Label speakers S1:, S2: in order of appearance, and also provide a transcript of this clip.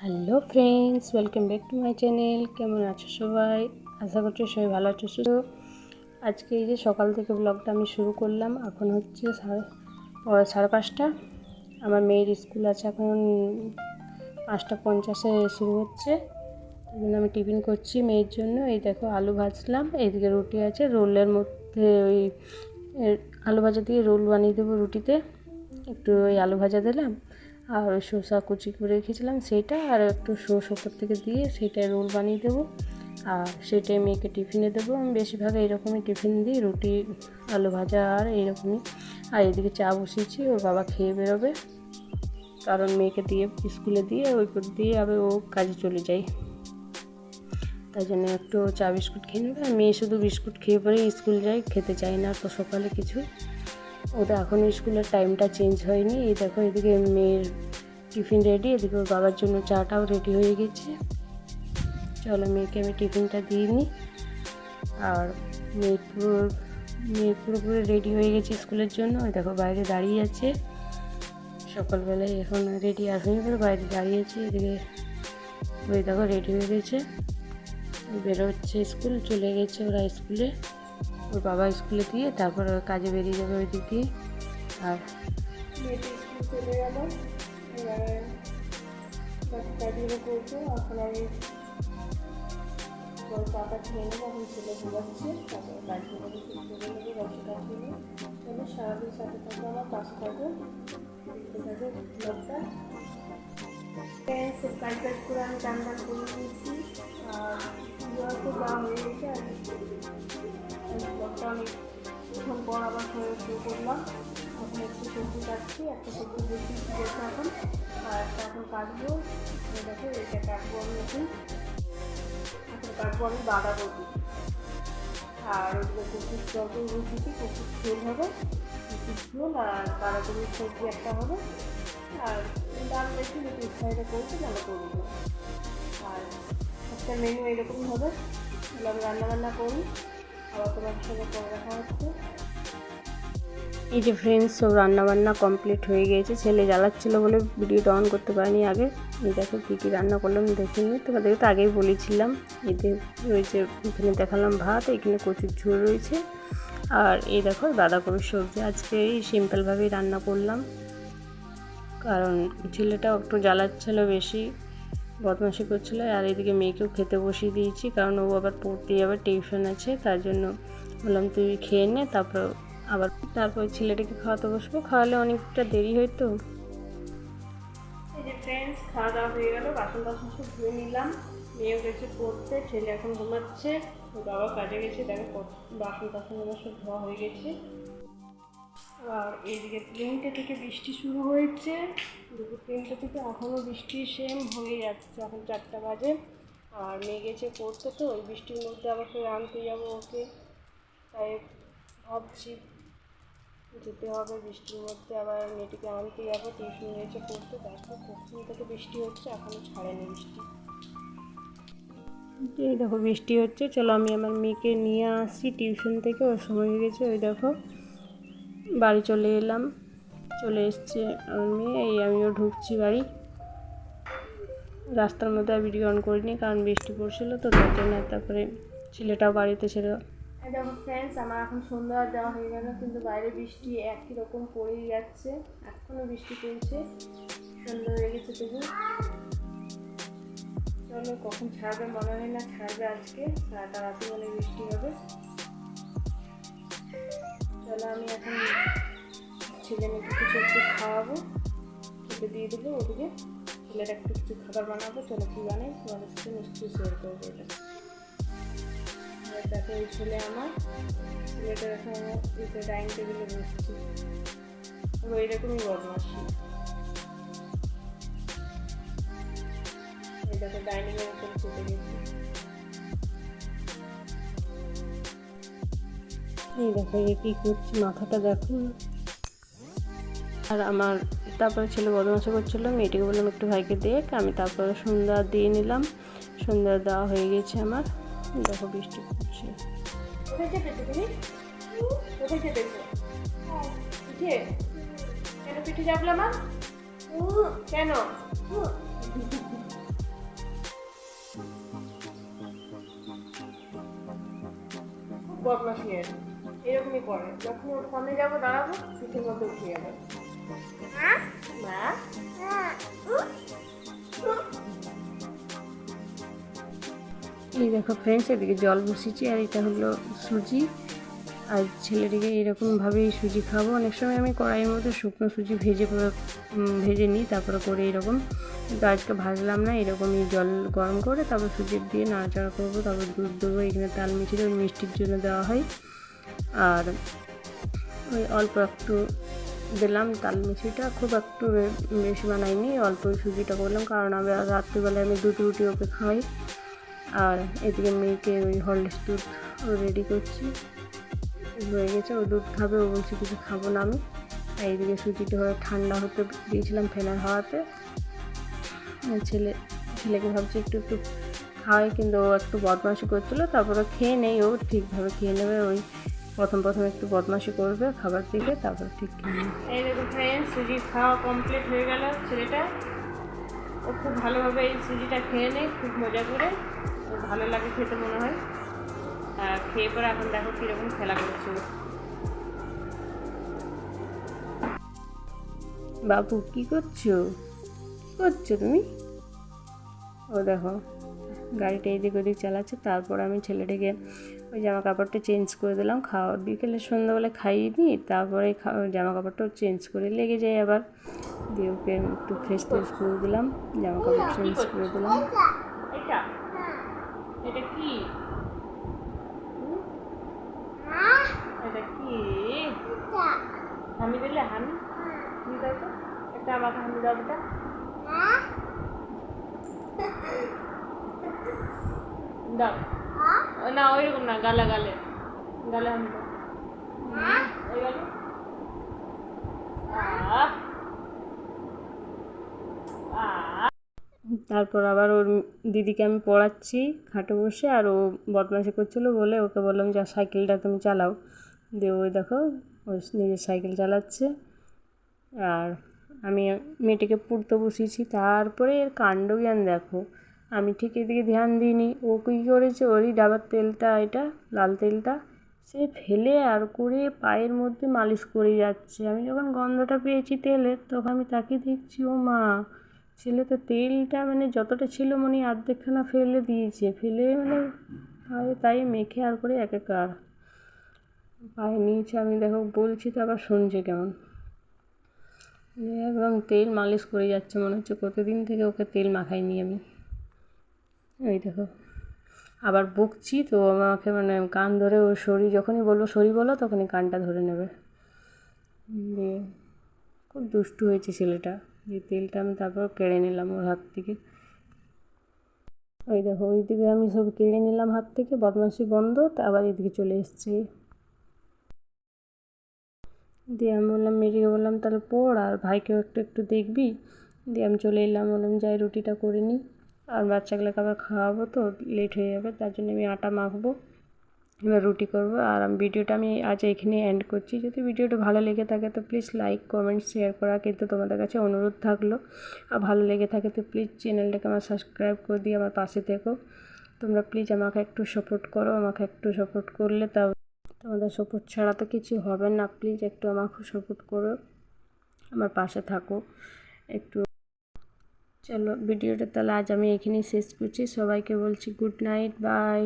S1: Hello friends, welcome back to my channel. কেমন আছো সবাই? আশা করছি সবাই ভালো আছো। আজকে এই যে সকাল থেকে ব্লগটা আমি শুরু করলাম। এখন হচ্ছে 5:30। আমার মেয়ের স্কুল আছে এখন 5:50 শুরু হচ্ছে। ওই জন্য আমি টিফিন করছি মেয়ের জন্য। এই দেখো আলু ভাজলাম, এইদিকে রুটি আছে, রোলের মধ্যে ওই আলু ভাজা দিয়ে রোল বানিয়ে দেবো রুটিতে। একটু ওই আলু ভাজা দিলাম আর ওই শসা কুচি করে রেখেছিলাম সেইটা, আর একটু সস ওপর থেকে দিয়ে সেইটাই রোল বানিয়ে দেবো আর সেটাই মেয়েকে টিফিনে দেবো। আমি বেশিরভাগ এইরকমই টিফিন দিই, রুটি আলু ভাজা আর এইরকমই। আর এদিকে চা বসিয়েছি, ওর বাবা খেয়ে বেরোবে, কারণ মেয়েকে দিয়ে স্কুলে দিয়ে ওই করে দিয়ে আবার ও কাজে চলে যায়। তাই জন্য একটু চা বিস্কুট খেয়ে নেবে। আর মেয়ে শুধু বিস্কুট খেয়ে পরেই স্কুল যায়, খেতে চায় না তো সকালে কিছু। ওটা এখনও স্কুলের টাইমটা চেঞ্জ হয়নি। এই দেখো এদিকে মেয়ের টিফিন রেডি, এদিকে ওর বাবার জন্য চাটাও রেডি হয়ে গেছে। চলো মেয়েকে আমি টিফিনটা দিয়ে নিই। আর মেয়ে পুরোপুরি রেডি হয়ে গেছে স্কুলের জন্য। ওই দেখো বাইরে দাঁড়িয়ে আছে, সকালবেলায় এখন রেডি আর হয়ে গেলে বাইরে দাঁড়িয়ে আছে। এদিকে ওই দেখো রেডি হয়ে গেছে, বেরোচ্ছে, স্কুল চলে গেছে ওরা স্কুলে। ওর বাবা স্কুলে দিয়ে তারপর কাজে বেরিয়ে যাবে ওই দিক দিয়ে। আর মেয়েটি স্কুল চলে গেল, এবারে কাজগুলো করবো। এখন আমি চাটা খেয়ে নেবো, এখন ছেলে ঘুমাচ্ছে, তারপরে কাজগুলো চলে নেবো, বসে কাজগুলো। চলো সারাদিন সাথে থাকবো, আমার পাশে থাকবো, দেখতে থাকবো ব্লগটা। সব কাজ করে আমি টান করে দিয়েছি আর খুব দেওয়া হয়ে গেছে। আর ব্লগটা আমি কিছুক্ষণ পর আবার শুরু করলাম। এখন একটু সবজি কাটছি, একটা সবজি বেশি দিয়েছে এখন, আর এখন কাটবো। দেখো এটা কাটবো আমি এখন কাটবো আমি বাঁধাকপি। আর ওইগুলো কপির টকও রুটিতে কপির ঝোল হবে, কপির ঝোল আর বাঁধাকপির সবজি একটা হবে। আর ডাল বেশি যদি ইচ্ছাটা করতে তাহলে করবো। আর একটা মেনু এরকমই হবে। তাহলে আমি রান্নাবান্না করি, আবার তোমার সাথে করে রাখা হচ্ছে। এই যে ফ্রেন্ডস, সব রান্নাবান্না কমপ্লিট হয়ে গিয়েছে। ছেলে জ্বালাচ্ছিল বলে ভিডিওটা অন করতে পারিনি আগে। এই দেখো কী কী রান্না করলাম দেখে নিই, তোমাদেরকে তো আগেই বলেছিলাম। এতে রয়েছে, এখানে দেখালাম ভাত, এখানে কচুর ঝোল রয়েছে, আর এই দেখো বাঁধাকপির সবজি। আজকে এই সিম্পলভাবেই রান্না করলাম, কারণ ছেলেটাও একটু জ্বালাচ্ছিলো বেশি, বদমাশি করছিলো। আর এদিকে মেয়েকেও খেতে বসিয়ে দিয়েছি, কারণ ও আবার পড়তে যাবে, টিউশন আছে। তার জন্য বললাম তুই খেয়ে নে, তারপর ছেলেটাকে খাওয়াতে বসবো। খাওয়ালে অনেকটা দেরি হয় তো। এই যে ফ্রেন্ডস, খাওয়া দাওয়া হয়ে গেল, বাসন সব ধুয়ে নিলাম। মেয়েও গেছে পড়তে, ছেলে এখন ঘুমাচ্ছে, ওর বাবা কাজে গেছে। দেখো বাসন আমার সব ধোয়া হয়ে গেছে। আর এইদিকে 3টে থেকে বৃষ্টি শুরু হয়েছে, দুপুর 3টে থেকে এখনও বৃষ্টি সেম হয়ে যাচ্ছে। এখন 4টা বাজে। আর মেয়ে গেছে পড়তে, তো ওই বৃষ্টির মধ্যে আবার ফের আনতে যাবো ওকে, তাই ভাবছি যেতে হবে বৃষ্টির মধ্যে। আবার মেয়েটিকে আনতে যাবো, টিউশন গেছে পড়তে। দেখো কখন থেকে বৃষ্টি হচ্ছে, এখনও ছাড়েনি বৃষ্টি। এই দেখো বৃষ্টি হচ্ছে। চলো আমি আমার মেয়েকে নিয়ে আসি টিউশন থেকে, ওর সময় হয়ে গেছে। ওই দেখো বাড়ি চলে এলাম, চলে এসছে আমার মেয়ে। এই আমিও ঢুকছি বাড়ি। রাস্তার মধ্যে আর ভিডিও অন করিনি, কারণ বৃষ্টি পড়ছিল তো, তার জন্য। তারপরে ছেলেটাও বাড়িতে ছিল। দেখো ফ্রেন্ডস, আমার এখন সন্ধ্যা দেওয়া হয়ে গেল, কিন্তু বাইরে বৃষ্টি একই রকম পড়েই যাচ্ছে, এখনও বৃষ্টি পড়ছে। সন্ধ্যা হয়ে গেছে তবু। চলো কখন ছাড়বে, মনে হয় না ছাড়বে আজকে, সারাটা রাতে বলে বৃষ্টি হবে। চলো আমি এখন ছেলে মেয়েকে কিছু একটু খাওয়াবো, খেতে দিয়ে দেবো। ওদিকে ছেলেটা একটু কিছু খাবার বানাবো। চলো কী বানাই তোমাদের সাথে নিশ্চয়ই শেয়ার করবো এটা। দেখো এই ছেলে আমার, ছেলেটা এখন ডাইনিং টেবিলে বসছি, ও এইরকমই বদমাসি। এই দেখো ডাইনিংয়ের উপর চেপে গেছি। এই দেখো এ কী করছি, মাথাটা দেখো। আর আমার তারপরে ছেলে বদমাশি করছিলো, মেয়েটিকে বললাম একটু ভাইকে দেখ। আমি তারপরে সন্ধ্যা দিয়ে নিলাম, সন্ধ্যা দেওয়া হয়ে গেছে আমার। দেখো বৃষ্টি পড়ছে। কোথায় চেপেছো তুমি? কোথায় চেপেছো? পিঠে? কেন পিঠে চাপলাম? কেন? বদমাশি আর এরকমই করে, যখন ওর সামনে যাবো দাঁড়াবো পিঠের মধ্যে উঠে যাবে। মা এই দেখো ফ্রেন্ডস, এদিকে জল বসিয়েছি আর এটা হলো সুজি, আর ছেলেটিকে এরকমভাবেই সুজি খাবো। অনেক সময় আমি কড়াইয়ের মধ্যে শুকনো সুজি ভেজে নিই তারপরে করে এরকম, কিন্তু আজকে ভাজলাম না, এরকমই জল গরম করে তারপর সুজি দিয়ে নাড়াচাড়া করবো, তারপর দুধ দেবো, এখানে তাল মিশিয়ে ওই মিষ্টির জন্য দেওয়া হয়, আর ওই অল্প একটু দিলাম তাল মিষ্টিটা, খুব একটু বেশি বানাইনি, অল্প সুজিটা করলাম, কারণ আমি রাত্রিবেলায় আমি দুধ রুটি ওকে খাওয়াই। আর এদিকে মেয়েকে ওই হরলিক্স দুধ রেডি করছি, হয়ে গেছে, ও দুধ খাবে, ও বলছে কিছু খাবো না আমি। এইদিকে সুজিটা হয়ে ঠান্ডা হতে দিয়েছিলাম ফ্যানের হাওয়াতে। ছেলেকে ভাবছি একটু একটু খাওয়াই, কিন্তু ও একটু বদমাশি করছিলো, তারপরে খেয়ে নেই, ও ঠিকভাবে খেয়ে নেবে, ওই প্রথম একটু বদমাশি করবে খাবার দিকে, তারপর ঠিক খেয়ে নেবে। এই দেখো ফ্রেন্ডস, সুজি খাওয়া কমপ্লিট হয়ে গেল ছেলেটা, ও খুব ভালোভাবে এই সুজিটা খেয়ে নেয়, খুব মজা করে, ওর ভালো লাগে খেতে মনে হয়। আর খেয়ে পরে এখন দেখো কীরকম খেলা করছে। বাবু কি করছো তুমি? ও দেখো গাড়িটা এদিক ওদিক চালাচ্ছে, তারপর আমি ছেলেটাকে ওই জামা কাপড়টা চেঞ্জ করে দিলাম, বিকেলে সন্ধ্যাবেলা খাইয়ে দিই, তারপরে জামা কাপড়টাও চেঞ্জ করে লেগে যায় আবার, দিয়ে ওকে একটু ফ্রেশ করে দিলাম, জামা কাপড় চেঞ্জ করে দিলাম। এটা কি হামি দিলে হামি দাও তো, একটা আমাকে হামি দাও বেটা, দাও না ওইরকম না, গালে হামি দাও, ওই গালে। তারপর আবার ওর দিদিকে আমি পড়াচ্ছি খাটে বসে, আর ও বদমাশি করছিলো বলে ওকে বললাম যে সাইকেলটা তুমি চালাও, দিয়ে ওই দেখো ও নিজের সাইকেল চালাচ্ছে, আর আমি মেয়েটিকে পড়তে বসিয়েছি। তারপরে এর কাণ্ড জ্ঞান দেখো, আমি ঠিক এদিকে ধ্যান দিইনি, ও কী করেছে, ওরই ডাবার তেলটা, এটা লাল তেলটা সে ফেলে আর করে পায়ের মধ্যে মালিশ করে যাচ্ছে। আমি যখন গন্ধটা পেয়েছি তেলের, তখন আমি তাকে দেখছি, ও মা, ছেলে তো তেলটা মানে যতটা ছিল মনে অর্ধেকখানা ফেলে দিয়েছে, ফেলে মানে পায়ে তাই মেখে আর করে একাকার পায়ে নিয়েছে। আমি দেখো বলছি তো আবার শুনছে কেমন, একদম তেল মালিশ করে যাচ্ছে, মনে হচ্ছে কতদিন থেকে ওকে তেল মাখাইনি আমি। ওই দেখো আবার বকছি তো আমাকে মানে কান ধরে, ও সরি যখনই বলবো সরি বলো তখনই কানটা ধরে নেবে, দিয়ে খুব দুষ্টু হয়েছে ছেলেটা। দিয়ে তেলটা আমি তারপর কেড়ে নিলাম ওর হাত থেকে। ওই দেখো ওই দিকে আমি সব কেড়ে নিলাম হাত থেকে, বদমাশি বন্ধ, তা আবার এদিকে চলে এসছে। দিয়ে আমি বললাম মেয়েটিকে বললাম তাহলে পড়, আর ভাইকেও একটু একটু দেখবি। দিয়ে আমি চলে এলাম, বললাম যাই রুটিটা করে নিই, আর বাচ্চাগুলোকে আবার খাওয়াবো তো লেট হয়ে যাবে, তার জন্য আমি আটা মাখবো, এবার রুটি করব। আর ভিডিওটা আমি আজ এখানে এন্ড করছি। যদি ভিডিওটা ভালো লেগে থাকে তো প্লিজ লাইক কমেন্ট শেয়ার করা কিন্তু তোমাদের কাছে অনুরোধ থাকলো, আর ভালো লেগে থাকে তো প্লিজ চ্যানেলটাকে আমার সাবস্ক্রাইব করে দিয়ে আমার পাশে থেকো। তোমরা প্লিজ আমাকে একটু সাপোর্ট করো, আমাকে একটু সাপোর্ট করলে তাও, তোমাদের সাপোর্ট ছাড়া তো কিছু হবে না, প্লিজ একটু আমাকে সাপোর্ট করো, আমার পাশে থাকো একটু। চলো ভিডিওটা তাহলে আজ আমি এখানেই শেষ করছি, সবাইকে বলছি গুড নাইট, বাই।